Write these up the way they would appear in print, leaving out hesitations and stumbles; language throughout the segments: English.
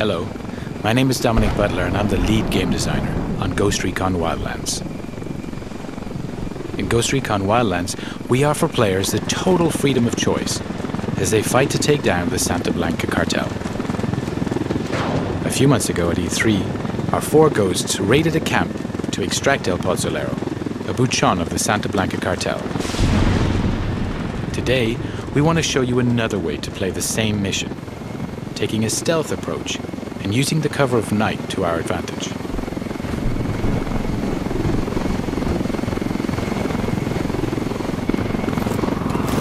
Hello, my name is Dominic Butler and I'm the lead game designer on Ghost Recon Wildlands. In Ghost Recon Wildlands, we offer players the total freedom of choice as they fight to take down the Santa Blanca cartel. A few months ago at E3, our 4 ghosts raided a camp to extract El Pozolero, a buchon of the Santa Blanca cartel. Today, we want to show you another way to play the same mission, taking a stealth approach and using the cover of night to our advantage.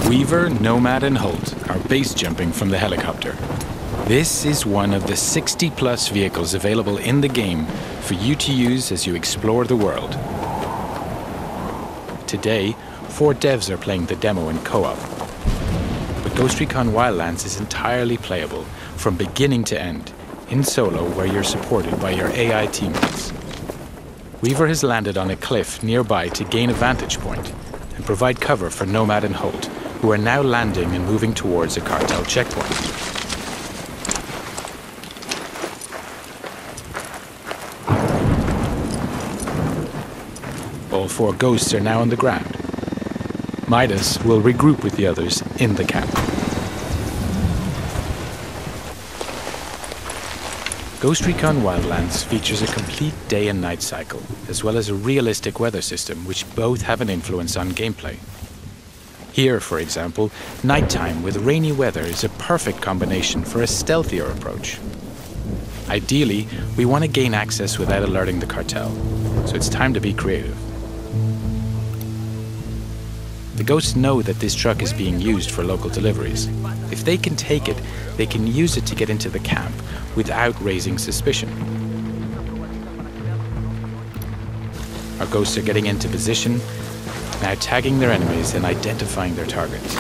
Weaver, Nomad and Holt are base jumping from the helicopter. This is one of the 60+ vehicles available in the game for you to use as you explore the world. Today, 4 devs are playing the demo in co-op. But Ghost Recon Wildlands is entirely playable from beginning to end, in solo where you're supported by your AI teammates. Weaver has landed on a cliff nearby to gain a vantage point and provide cover for Nomad and Holt, who are now landing and moving towards a cartel checkpoint. All 4 ghosts are now on the ground. Midas will regroup with the others in the camp. Ghost Recon Wildlands features a complete day and night cycle, as well as a realistic weather system which both have an influence on gameplay. Here, for example, nighttime with rainy weather is a perfect combination for a stealthier approach. Ideally, we want to gain access without alerting the cartel, so it's time to be creative. The ghosts know that this truck is being used for local deliveries. If they can take it, they can use it to get into the camp without raising suspicion. Our ghosts are getting into position, now tagging their enemies and identifying their targets.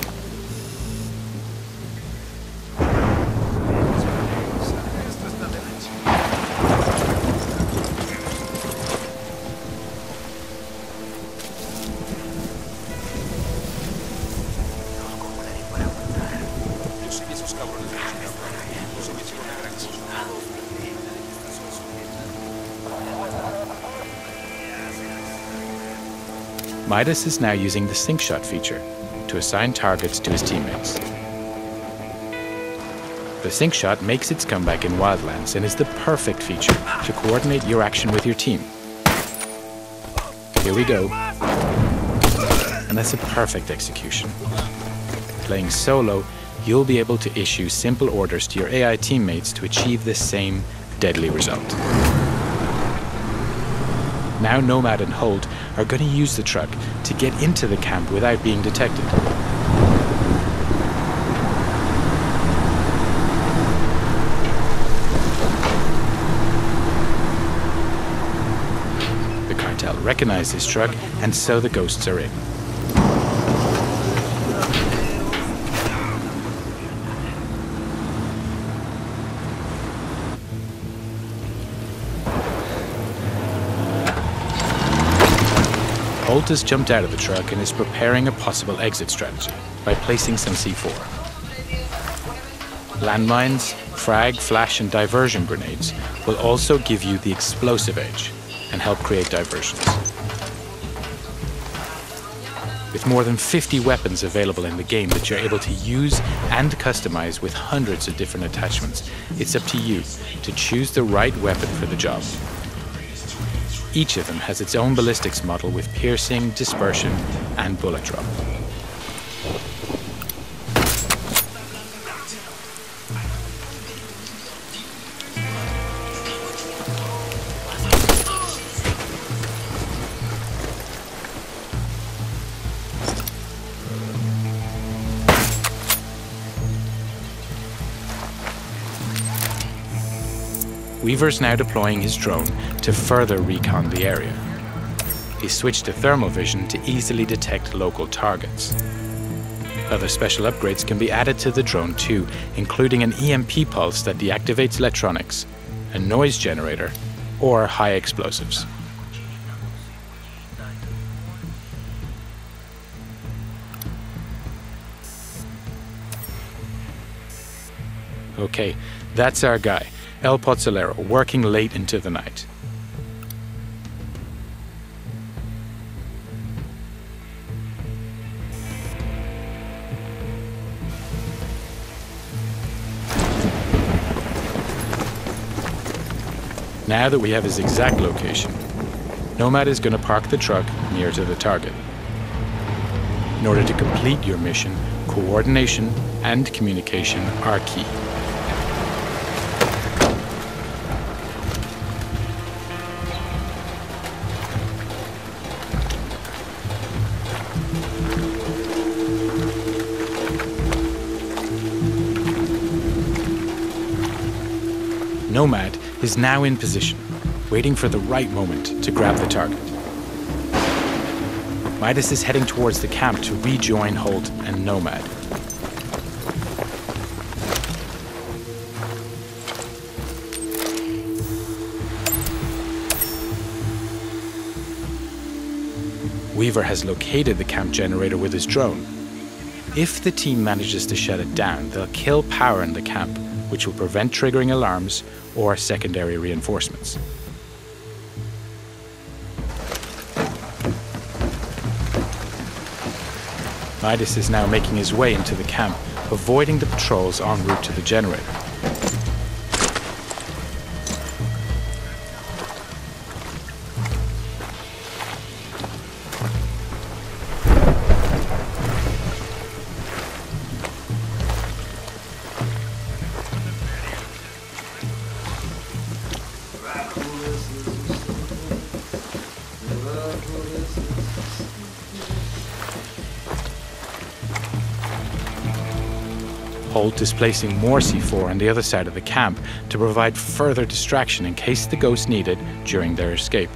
Midas is now using the sync shot feature to assign targets to his teammates. The sync shot makes its comeback in Wildlands and is the perfect feature to coordinate your action with your team. Here we go. And that's a perfect execution. Playing solo, you'll be able to issue simple orders to your AI teammates to achieve the same deadly result. Now Nomad and Holt are going to use the truck to get into the camp without being detected. The cartel recognize this truck, and so the ghosts are in. Holt has jumped out of the truck and is preparing a possible exit strategy by placing some C4. Landmines, frag, flash and diversion grenades will also give you the explosive edge and help create diversions. With more than 50 weapons available in the game that you're able to use and customize with hundreds of different attachments, it's up to you to choose the right weapon for the job. Each of them has its own ballistics model with piercing, dispersion, and bullet drop. Weaver's now deploying his drone to further recon the area. He switched to thermal vision to easily detect local targets. Other special upgrades can be added to the drone too, including an EMP pulse that deactivates electronics, a noise generator, or high explosives. Okay, that's our guy. El Pozzolero working late into the night. Now that we have his exact location, Nomad is going to park the truck near to the target. In order to complete your mission, coordination and communication are key. Nomad is now in position, waiting for the right moment to grab the target. Midas is heading towards the camp to rejoin Holt and Nomad. Weaver has located the camp generator with his drone. If the team manages to shut it down, they'll kill power in the camp, which will prevent triggering alarms or secondary reinforcements. Midas is now making his way into the camp, avoiding the patrols en route to the generator. Holt is placing more C4 on the other side of the camp to provide further distraction in case the ghosts need it during their escape.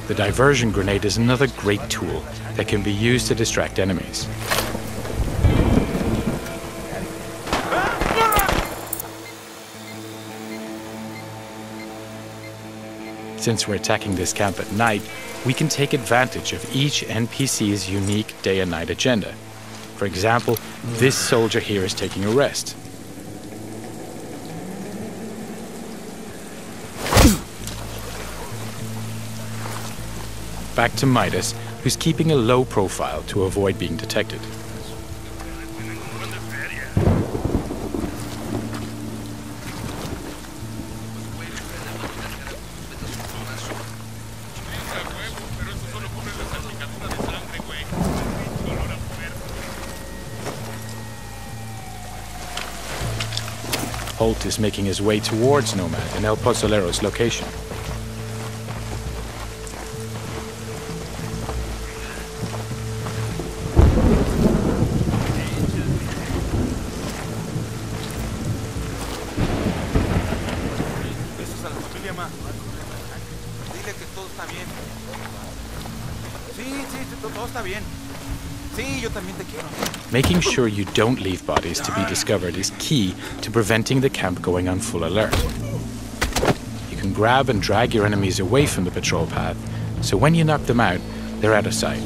The diversion grenade is another great tool that can be used to distract enemies. Since we're attacking this camp at night, we can take advantage of each NPC's unique day and night agenda. For example, this soldier here is taking a rest. Back to Midas, who's keeping a low profile to avoid being detected. Holt is making his way towards Nomad and El Pozzolero's location. Making sure you don't leave bodies to be discovered is key to preventing the camp going on full alert. You can grab and drag your enemies away from the patrol path, so when you knock them out, they're out of sight.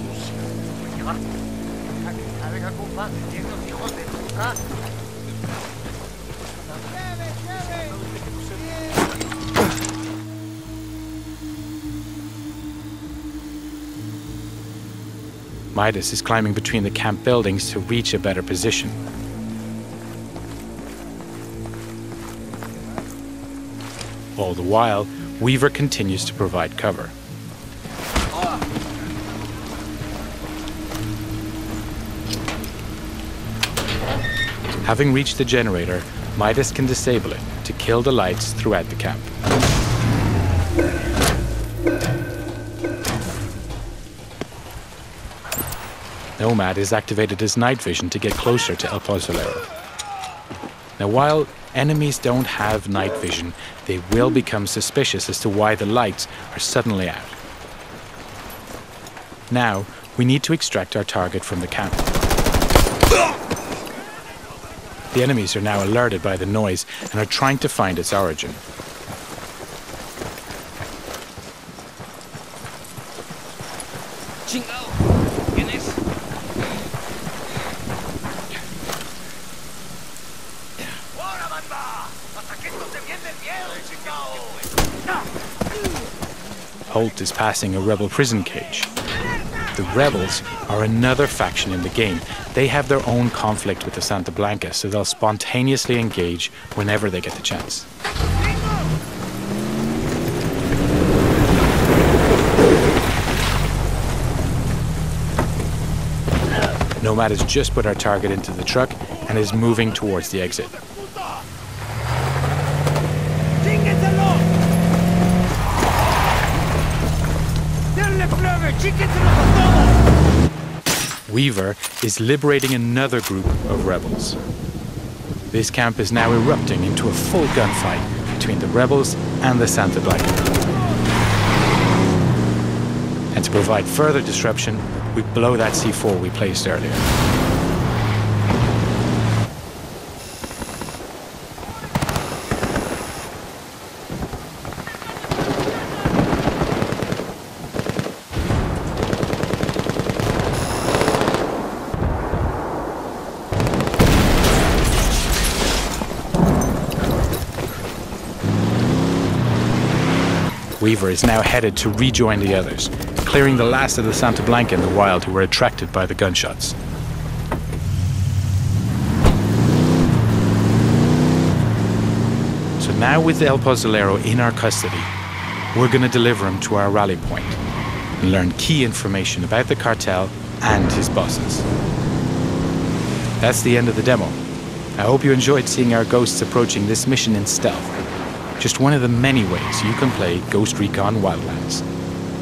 Midas is climbing between the camp buildings to reach a better position. All the while, Weaver continues to provide cover. Having reached the generator, Midas can disable it to kill the lights throughout the camp. Nomad has activated his night vision to get closer to El Pozzolero. Now, while enemies don't have night vision, they will become suspicious as to why the lights are suddenly out. Now, we need to extract our target from the camp. The enemies are now alerted by the noise and are trying to find its origin. Chingado. ¿Quién es? ¡Ahora, banda! ¡Hasta que esto te viene el miedo, chingado! Holt is passing a rebel prison cage. The rebels are another faction in the game. They have their own conflict with the Santa Blanca, so they'll spontaneously engage whenever they get the chance. Nomad has just put our target into the truck and is moving towards the exit. Weaver is liberating another group of rebels. This camp is now erupting into a full gunfight between the rebels and the Santa Blanca. And to provide further disruption, we blow that C4 we placed earlier. Weaver is now headed to rejoin the others, clearing the last of the Santa Blanca in the wild who were attracted by the gunshots. So now with El Pozolero in our custody, we're going to deliver him to our rally point and learn key information about the cartel and his bosses. That's the end of the demo. I hope you enjoyed seeing our ghosts approaching this mission in stealth. Just one of the many ways you can play Ghost Recon Wildlands.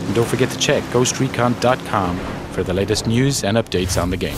And don't forget to check GhostRecon.com for the latest news and updates on the game.